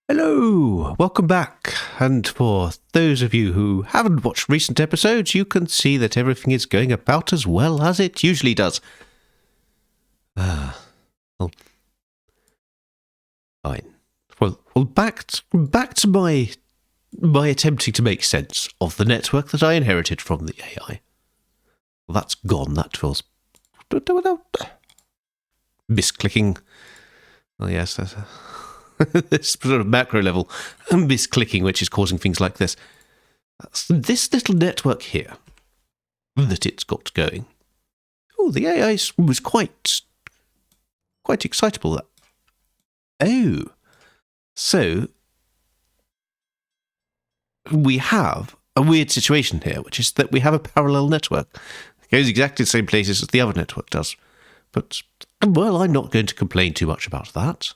Hello, welcome back. And for those of you who haven't watched recent episodes, you can see that everything is going about as well as it usually does. Well, fine. Well, back to my attempting to make sense of the network that I inherited from the AI. Well, that's gone. That feels misclicking. Oh yes, that's this sort of macro level misclicking, which is causing things like this. This little network here that it's got going. Oh, the AI was quite excitable. Oh, so we have a weird situation here, which is that we have a parallel network. It goes exactly the same places as the other network does. But, well, I'm not going to complain too much about that.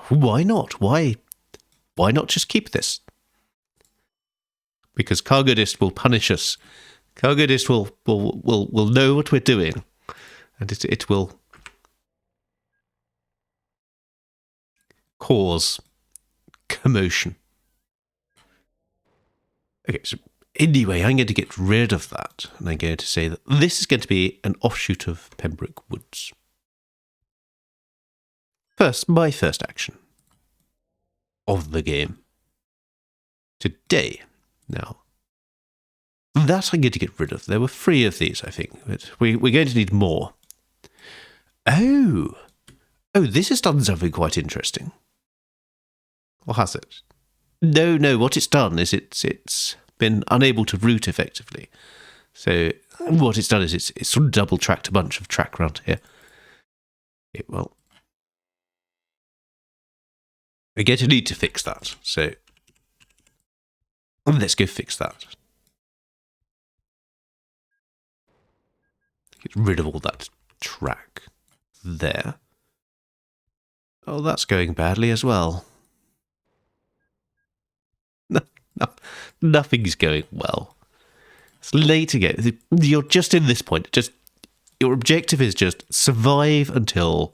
Why not? Why not just keep this? Because Cargodist will punish us. Cargodist will know what we're doing, and it will cause commotion. Okay, so anyway, I'm going to get rid of that, and I'm going to say that this is going to be an offshoot of Pembroke Woods. My first action of the game today. Now, that I'm going to get rid of. There were 3 of these, I think, but we're going to need more. Oh, this has done something quite interesting. Or has it? No, what it's done is it's been unable to route effectively. So what it's done is it's sort of double-tracked a bunch of track around here. Well, we're going to need to fix that. So let's go fix that. Get rid of all that track there. Oh, that's going badly as well. No, nothing's going well. It's late again. You're just in this point. Your objective is just survive until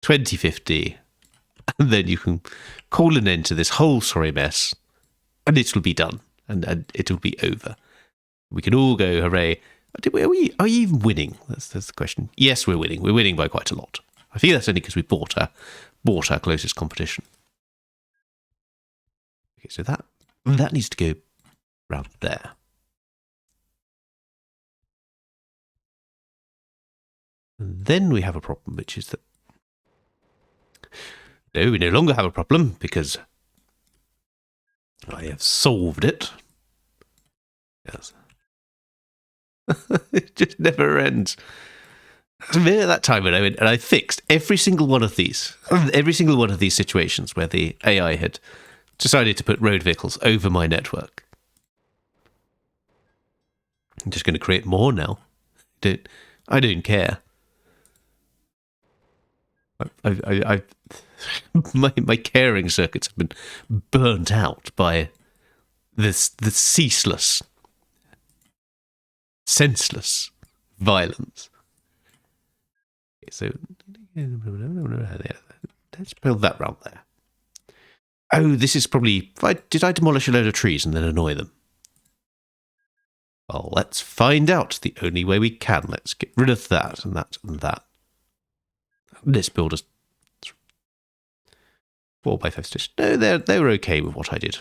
2050. And then you can call an end to this whole sorry mess, and it'll be done, and it'll be over. We can all go, hooray. Are you even winning? That's the question. Yes, we're winning. We're winning by quite a lot. I think that's only because we bought our closest competition. Okay, so that needs to go round there. And then we have a problem, which is that no, we no longer have a problem because I have solved it. Yes. It just never ends. At that time when I went and I fixed every single one of these situations where the AI had decided to put road vehicles over my network. I'm just going to create more now. I don't care. My caring circuits have been burnt out by the ceaseless, senseless violence. Okay, so let's build that round there. Oh, this is probably... Did I demolish a load of trees and then annoy them? Well, let's find out the only way we can. Let's get rid of that and that and that. Let's build a 4x5 station. No, they were okay with what I did.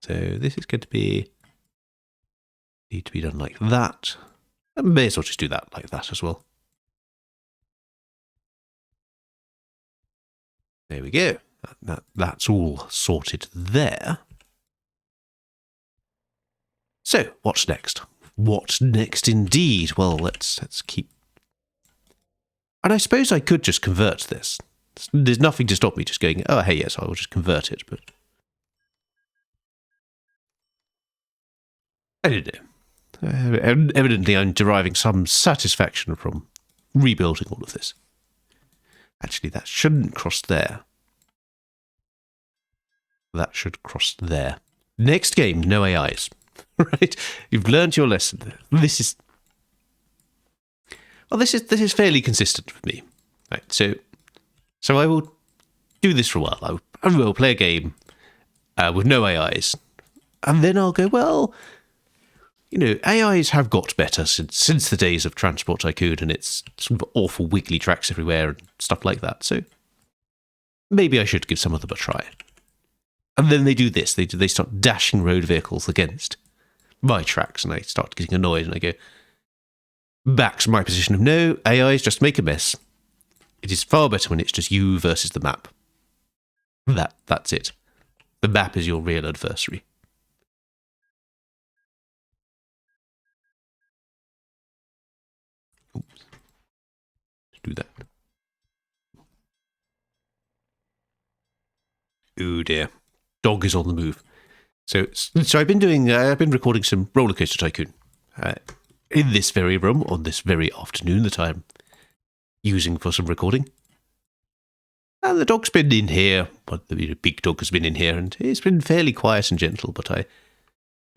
So this is going to need to be done like that. I may as well just do that like that as well. There we go. That's all sorted there. So, what's next? What next indeed? Well, let's keep... And I suppose I could just convert this. There's nothing to stop me just going, oh, hey, yes, I will just convert it, but... I don't know. Evidently, I'm deriving some satisfaction from rebuilding all of this. Actually, that shouldn't cross there. That should cross there. Next game, no AIs. Right? You've learned your lesson. This is fairly consistent with me. Right, so So I will do this for a while. I will play a game with no AIs. And then I'll go, well, you know, AIs have got better since the days of Transport Tycoon and its sort of awful wiggly tracks everywhere and stuff like that. So maybe I should give some of them a try. And then they do this. They start dashing road vehicles against my tracks, and I start getting annoyed, and I go back to my position of no, AIs just make a mess. It is far better when it's just you versus the map. That's it. The map is your real adversary. Oops. Do that. Oh dear. Dog is on the move. So I've been recording some Roller Coaster Tycoon in this very room on this very afternoon that I'm using for some recording. And the dog's been in here, but the big dog has been in here, and it's been fairly quiet and gentle, but I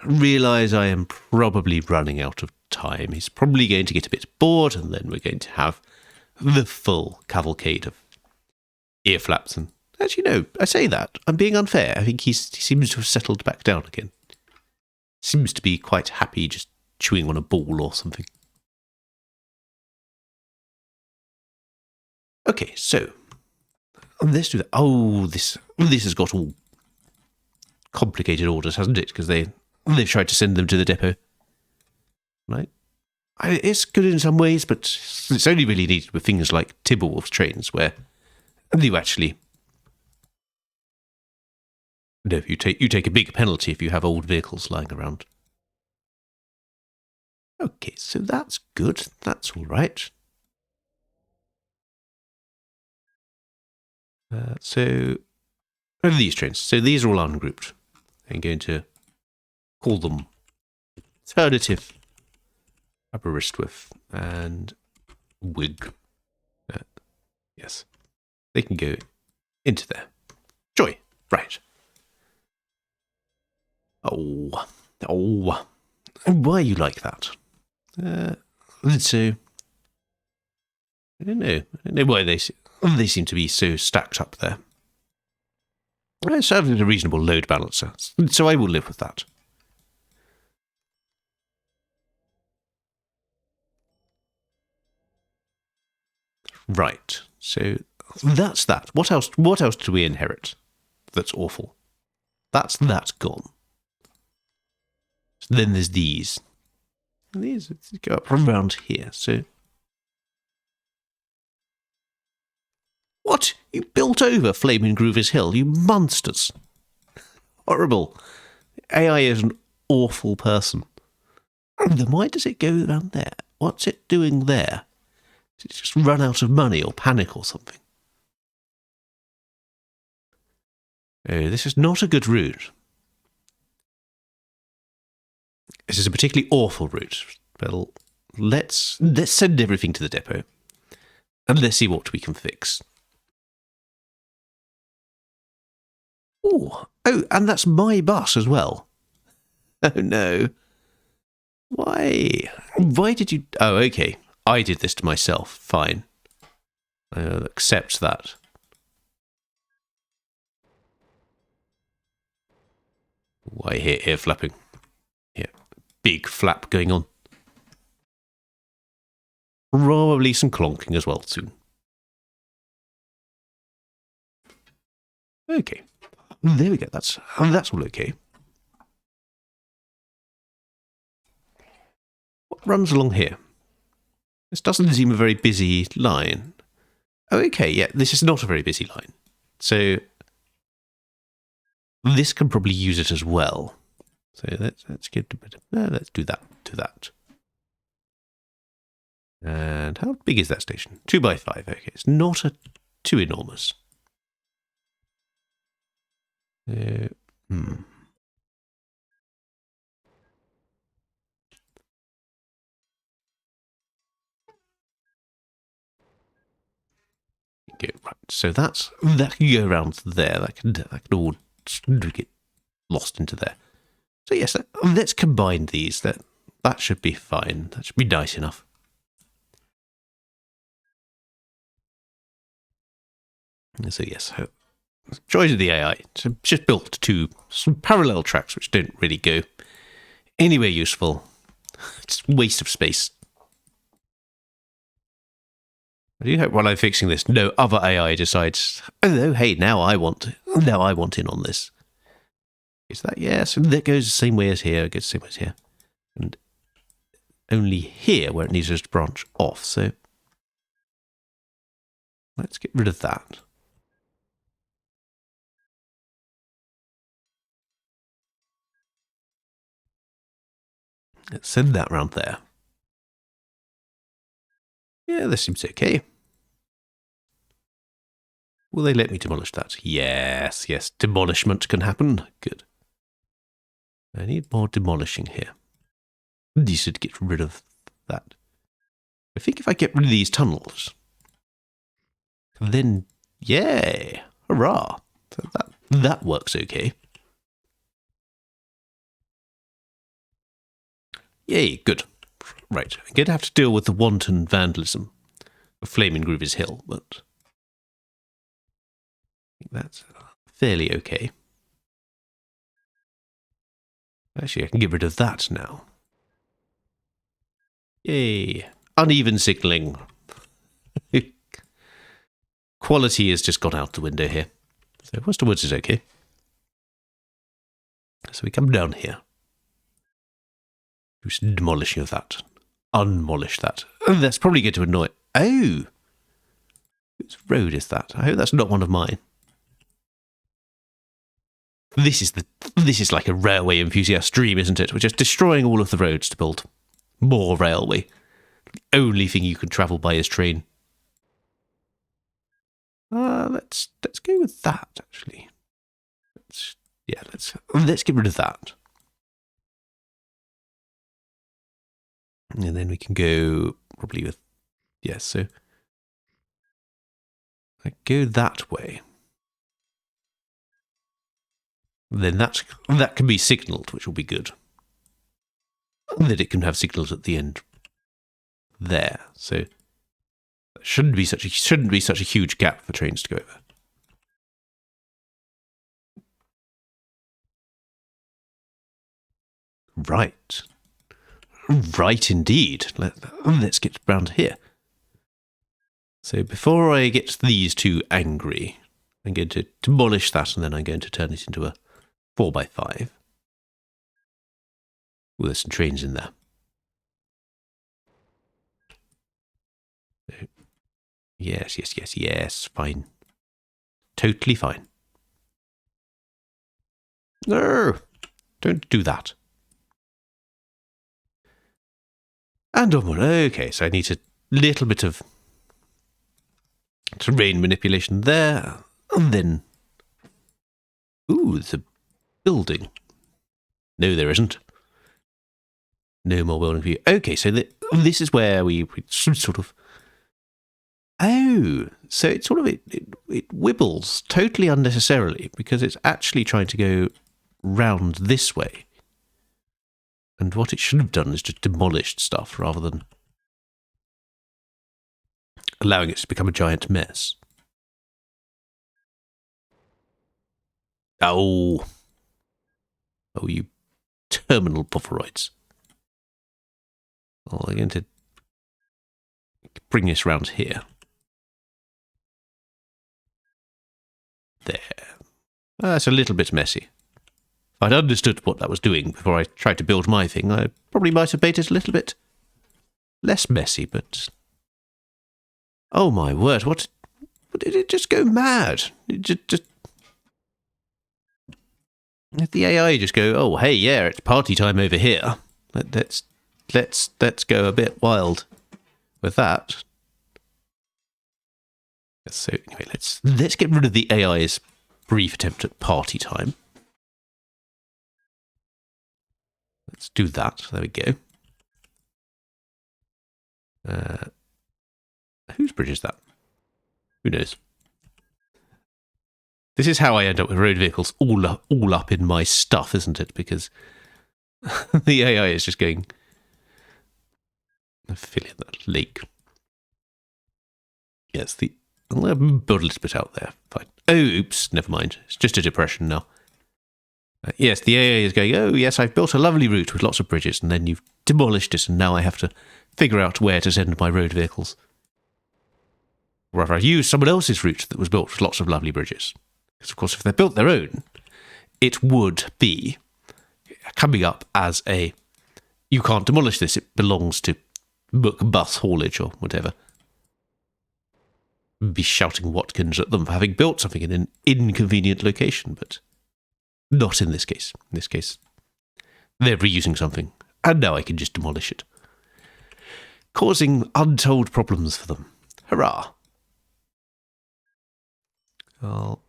realise I am probably running out of time. He's probably going to get a bit bored, and then we're going to have the full cavalcade of ear flaps. And actually, no, I say that. I'm being unfair. I think he seems to have settled back down again. Seems to be quite happy just chewing on a ball or something. Okay, so let's do that. Oh, this has got all complicated orders, hasn't it? Because they've tried to send them to the depot. Right? It's good in some ways, but it's only really needed with things like Timberwolf trains, where you actually... No, you take a big penalty if you have old vehicles lying around. Okay, so that's good. That's all right. So, what are these trains? So these are all ungrouped. I'm going to call them alternative Aberystwyth and Wig. Yes, they can go into there. Joy, right. Oh, why are you like that? So, I don't know why they seem to be so stacked up there. It's certainly a reasonable load balancer, so I will live with that. Right, so that's that. What else do we inherit that's awful? That's gone. So then there's these. And these go up from around here, so... What? You built over Flamin Groovies Hill, you monsters. Horrible. AI is an awful person. Then why does it go around there? What's it doing there? Does it just run out of money or panic or something? Oh, this is not a good route. This is a particularly awful route. Well, let's send everything to the depot, and let's see what we can fix. Oh, and that's my bus as well. Oh no. Why? Why did you... Oh, okay. I did this to myself. Fine. I'll accept that. Oh, I hear ear flapping. Yeah, big flap going on. Probably some clonking as well soon. Okay. There we go. That's all okay. What runs along here? This doesn't seem a very busy line. Oh, okay, yeah, this is not a very busy line. So this can probably use it as well. So let's get a bit of, let's do that. And how big is that station? 2x5. Okay, it's not too enormous. Okay, right. So that can go around there. That can all get lost into there. So yes, let's combine these. That should be fine. That should be nice enough. So yes, joys of the AI. So just built some parallel tracks which don't really go anywhere useful. It's a waste of space. I do hope while I'm fixing this, no other AI decides, oh no, hey, now I want in on this. Is that, yeah, so that goes the same way as here, it goes the same way as here. And only here where it needs us to branch off, so let's get rid of that. Let's send that round there. Yeah, this seems okay. Will they let me demolish that? Yes, yes, demolishment can happen. Good. I need more demolishing here. These should get rid of that. I think if I get rid of these tunnels, then, yay, hurrah. So that works okay. Yay, good. Right, I'm going to have to deal with the wanton vandalism of Flamin Groovies Hill, but I think that's fairly okay. Actually, I can get rid of that now. Yay. Uneven signalling. Quality has just gone out the window here. So Western Woods is okay. So we come down here. Do some demolishing of that. Unmolish that. Oh, that's probably going to annoy... Oh! Whose road is that? I hope that's not one of mine. This is like a railway enthusiast dream, isn't it? We're just destroying all of the roads to build more railway. The only thing you can travel by is train. Let's go with that, actually. Let's get rid of that. And then we can go probably with, yes, so I go that way. Then that can be signalled, which will be good. And then it can have signals at the end there. So that shouldn't be such a huge gap for trains to go over. Right. Right indeed. Let's get round here. So before I get these two angry, I'm going to demolish that and then I'm going to turn it into a 4x5. Oh, there's some trains in there. Yes, fine. Totally fine. No, don't do that. And onward. Okay, so I need a little bit of terrain manipulation there. And then... Ooh, there's a building. No, there isn't. No more building for you. Okay, so this is where we sort of... Oh, so it sort of... It wibbles totally unnecessarily because it's actually trying to go round this way. And what it should have done is just demolished stuff rather than allowing it to become a giant mess. Oh, you terminal pufferoids. Oh, I'm going to bring this round here. There. That's a little bit messy. If I'd understood what that was doing before I tried to build my thing, I probably might have made it a little bit less messy, but... Oh my word, what did it just go mad? It just... If the AI just go, oh, hey, yeah, it's party time over here. Let's go a bit wild with that. So anyway, let's get rid of the AI's brief attempt at party time. Let's do that. There we go. Whose bridge is that? Who knows? This is how I end up with road vehicles all up in my stuff, isn't it? Because the AI is just going... Fill in that lake. Yes, the I'm going to build a little bit out there. Fine. Oh, oops, never mind. It's just a depression now. Yes, the AI is going, oh, yes, I've built a lovely route with lots of bridges, and then you've demolished it, and now I have to figure out where to send my road vehicles. Or rather, I use someone else's route that was built with lots of lovely bridges. Because, of course, if they built their own, it would be coming up as a, you can't demolish this, it belongs to bus haulage or whatever. Be shouting Watkins at them for having built something in an inconvenient location, but not in this case. In this case, they're reusing something, and now I can just demolish it. Causing untold problems for them. Hurrah! Well,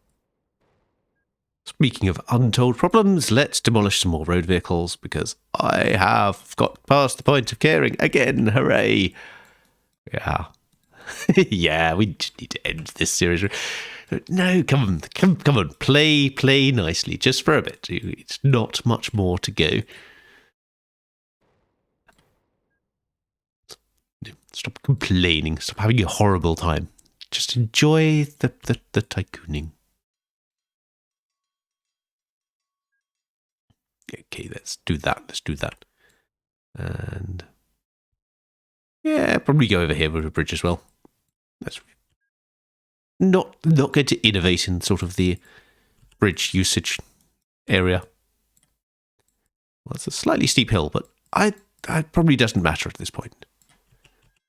speaking of untold problems, let's demolish some more road vehicles, because I have got past the point of caring again. Hooray! Yeah. Yeah, we just need to end this series. No, come on, play nicely, just for a bit. It's not much more to go. Stop complaining. Stop having a horrible time. Just enjoy the tycooning. Okay, let's do that. And yeah, probably go over here with a bridge as well. That's not going to innovate in sort of the bridge usage area. Well, it's a slightly steep hill, but it probably doesn't matter at this point.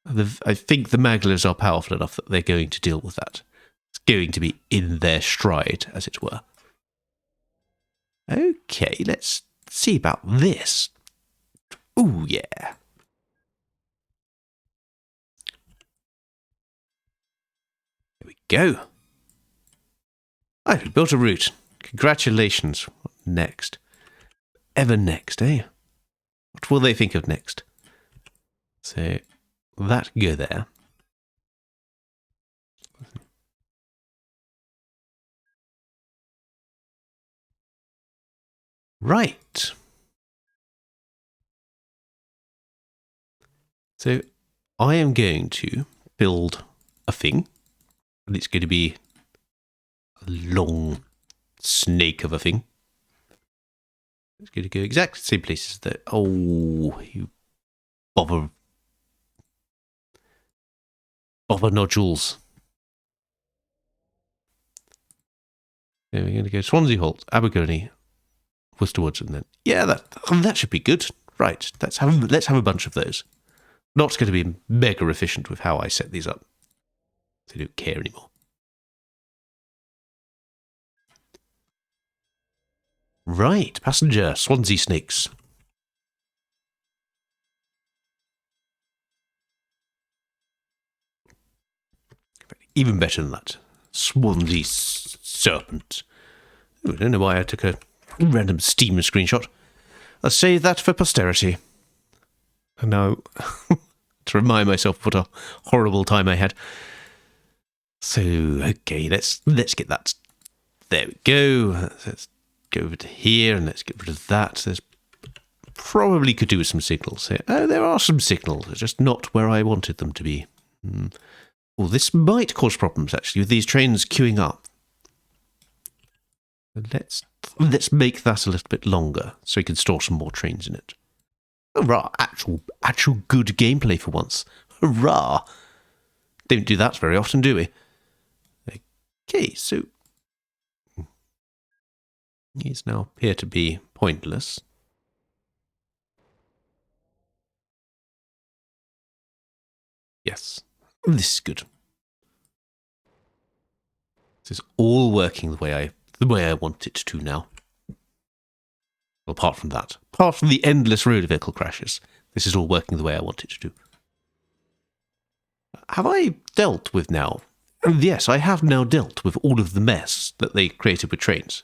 I think the Maglers are powerful enough that they're going to deal with that. It's going to be in their stride, as it were. Okay, let's see about this. Ooh, yeah. There we go. I've built a route. Congratulations. What next? Ever next, eh? What will they think of next? So, that can go there. Right. So, I am going to build a thing. And it's going to be a long snake of a thing. It's going to go exactly the same places that... Oh, you bother nodules. Yeah, we're going to go Swansea Holt, Abergony, Worcester Woods, and then... Yeah, that should be good. Right, let's have a bunch of those. Not going to be mega efficient with how I set these up. They don't care anymore. Right, passenger, Swansea snakes. Even better than that. Swansea serpent. Ooh, I don't know why I took a random Steam screenshot. I'll save that for posterity. And now, to remind myself what a horrible time I had. So, okay, let's get that. There we go. Let's go over to here and let's get rid of that. There's probably could do with some signals here. Oh, there are some signals. They're just not where I wanted them to be. Well, this might cause problems, actually, with these trains queuing up. Let's make that a little bit longer, so we can store some more trains in it. Hurrah! Actual good gameplay for once. Hurrah! Don't do that very often, do we? Okay, so... These now appear to be pointless. Yes. This is good. This is all working the way I want it to now. Well, apart from that. Apart from the endless road vehicle crashes. This is all working the way I want it to do. Have I dealt with now? Yes, I have now dealt with all of the mess that they created with trains.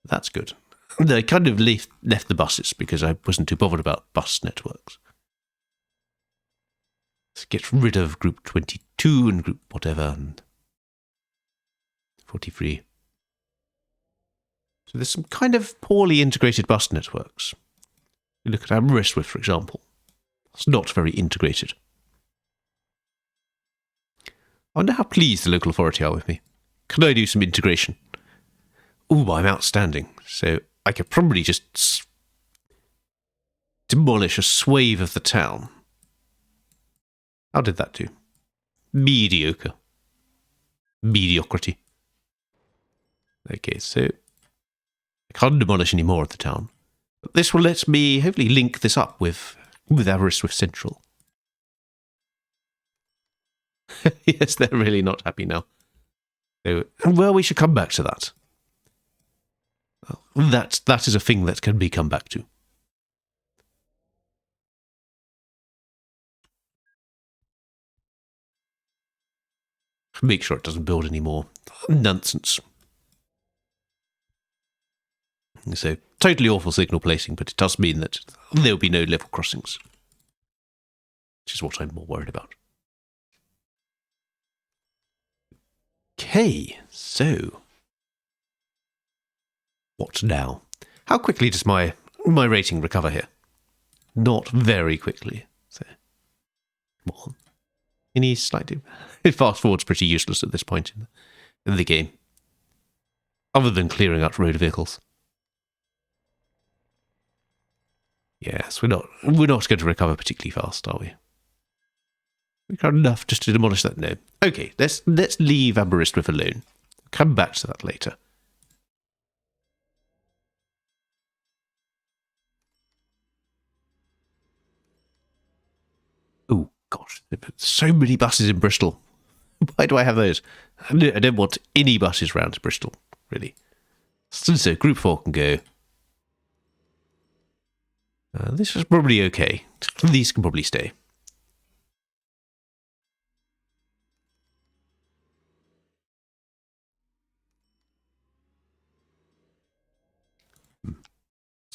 That's good. I kind of left the buses because I wasn't too bothered about bus networks. Let's get rid of group 22 and group whatever and 43. So there's some kind of poorly integrated bus networks. You look at Aberystwyth, for example. It's not very integrated. I wonder how pleased the local authority are with me. Can I do some integration? Ooh, I'm outstanding. So I could probably just demolish a swathe of the town. How did that do? Mediocre. Mediocrity. Okay, so I can't demolish any more of the town. But this will let me hopefully link this up with Aberystwyth Central. Yes, they're really not happy now. So, well, we should come back to that. Well, that is a thing that can be come back to. Make sure it doesn't build any more nonsense. So, totally awful signal placing, but it does mean that there will be no level crossings. Which is what I'm more worried about. Okay, so what now? How quickly does my rating recover here? Not very quickly. So, come on. Any slightly fast forward's pretty useless at this point in the game, other than clearing out road vehicles. Yes, we're not going to recover particularly fast, are we? We got enough just to demolish that. No. Okay, let's leave Aberystwyth alone. Come back to that later. Oh gosh, so many buses in Bristol. Why do I have those? I don't want any buses round Bristol, really. So Group 4 can go. This is probably okay. These can probably stay.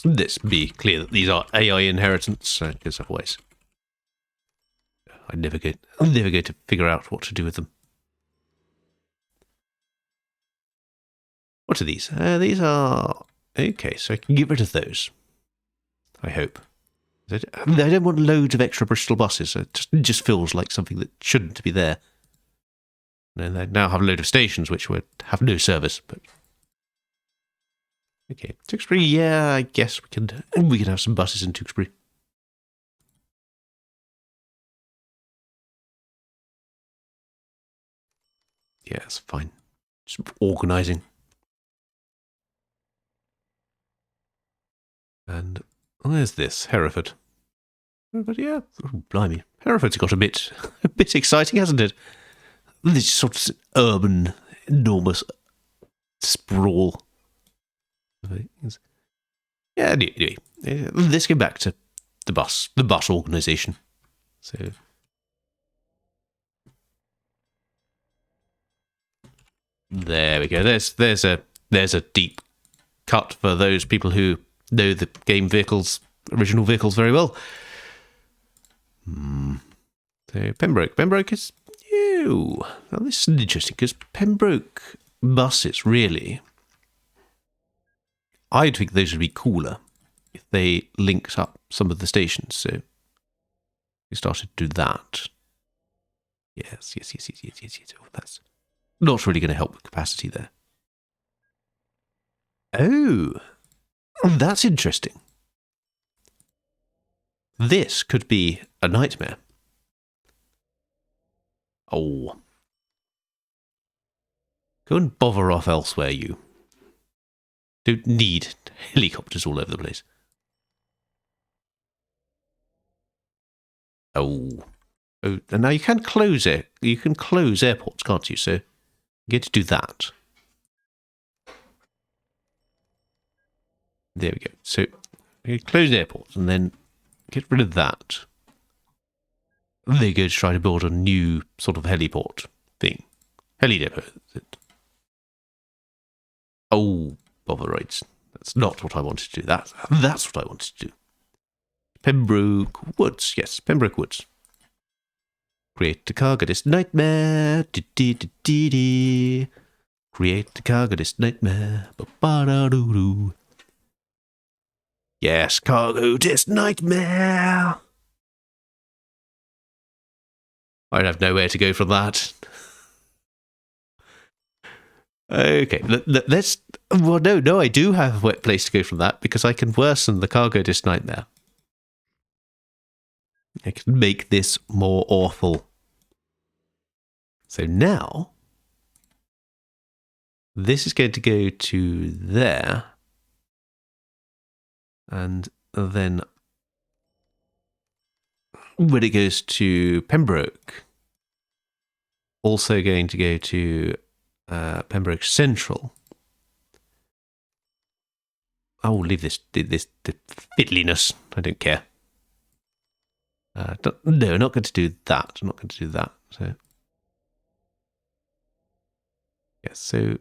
Let's be clear that these are AI inheritance, because otherwise I'll never go to figure out what to do with them. What are these? These are... Okay, so I can get rid of those. I hope. I don't want loads of extra Bristol buses. It just feels like something that shouldn't be there. And they now have a load of stations which would have no service, but... Okay, Tewkesbury, yeah, I guess we can have some buses in Tewkesbury. Yeah, it's fine. Just organising. And where's this? Hereford. But yeah, oh, blimey. Hereford's got a bit exciting, hasn't it? This sort of urban, enormous sprawl. Yeah, anyway, let's get back to the bus organisation. So, there we go. There's a deep cut for those people who know the game vehicles, original vehicles very well. So Pembroke is new. Now this is interesting because Pembroke buses really. I'd think those would be cooler if they linked up some of the stations. So we started to do that. Yes. Oh, that's not really going to help with capacity there. Oh, that's interesting. This could be a nightmare. Oh. Go and bother off elsewhere, you. Don't need helicopters all over the place. Oh, and now you can close it. You can close airports, can't you? So you get to do that. There we go. So you close airports and then get rid of that. They go to try to build a new sort of heliport thing. Heli depot. Oh, botheroids. That's not what I wanted to do. That's what I wanted to do. Pembroke Woods. Yes, Pembroke Woods. Create the Cargodist nightmare. Create the Cargodist nightmare. Ba-ba-da-doo-doo. Yes, Cargodist nightmare. I'd have nowhere to go from that. Okay, let's... Well, no, I do have a place to go from that, because I can worsen the Cargodist nightmare. I can make this more awful. So now, this is going to go to there, and then when it goes to Pembroke, also going to go to Pembroke Central. I will leave this fiddliness. I don't care. No, I'm not going to do that. I'm not going to do that. So, yeah, so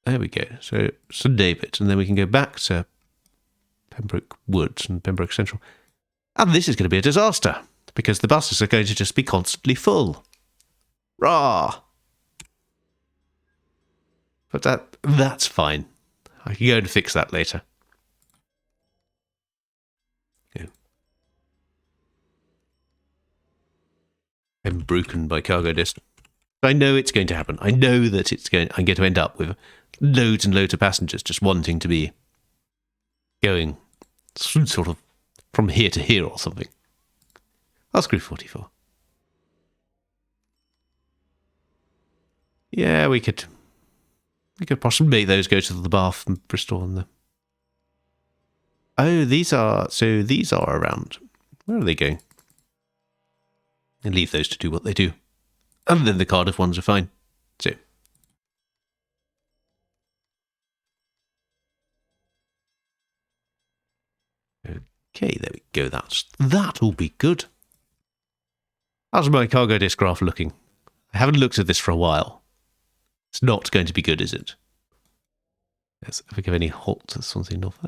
there we go. So St David, and then we can go back to Pembroke Woods and Pembroke Central. And this is going to be a disaster, because the buses are going to just be constantly full. Rah! But that's fine. I can go and fix that later. Yeah. I'm broken by Cargodist. I know it's going to happen. I know that I'm going to end up with loads and loads of passengers just wanting to be going sort of from here to here or something. I'll screw 44. Yeah, we could possibly make those go to the Bath and Bristol and the... Oh, these are around. Where are they going? And leave those to do what they do. And then the Cardiff ones are fine. So. Okay, there we go. That'll be good. How's my Cargodist graph looking? I haven't looked at this for a while. It's not going to be good, is it? Yes, if we give any halt to something north.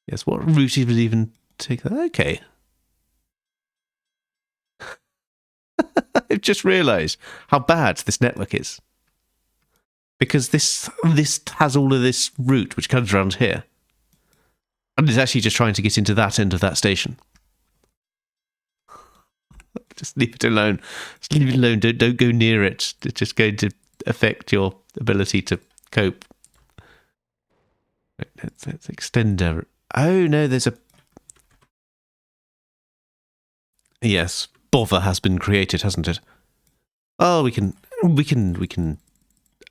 Yes, what route would even take that? Okay. I've just realised how bad this network is. Because this has all of this route which comes around here. And it's actually just trying to get into that end of that station. Just leave it alone. Just leave it alone. Don't go near it. It's just going to affect your ability to cope. Let's extend our... Oh, no, there's a... Yes, bother has been created, hasn't it? Oh, we can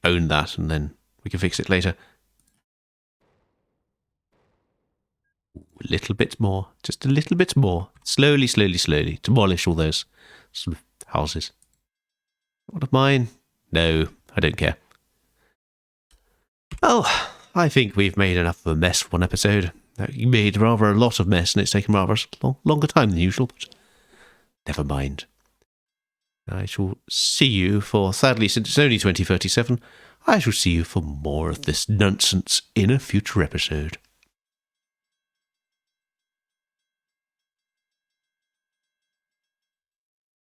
own that, and then we can fix it later. A little bit more. Just a little bit more. Slowly, slowly, slowly. Demolish all those sort of houses. What of mine? No, I don't care. Well, I think we've made enough of a mess for one episode. You made rather a lot of mess, and it's taken rather a longer time than usual, but never mind. I shall see you for, sadly, since it's only 2037, I shall see you for more of this nonsense in a future episode.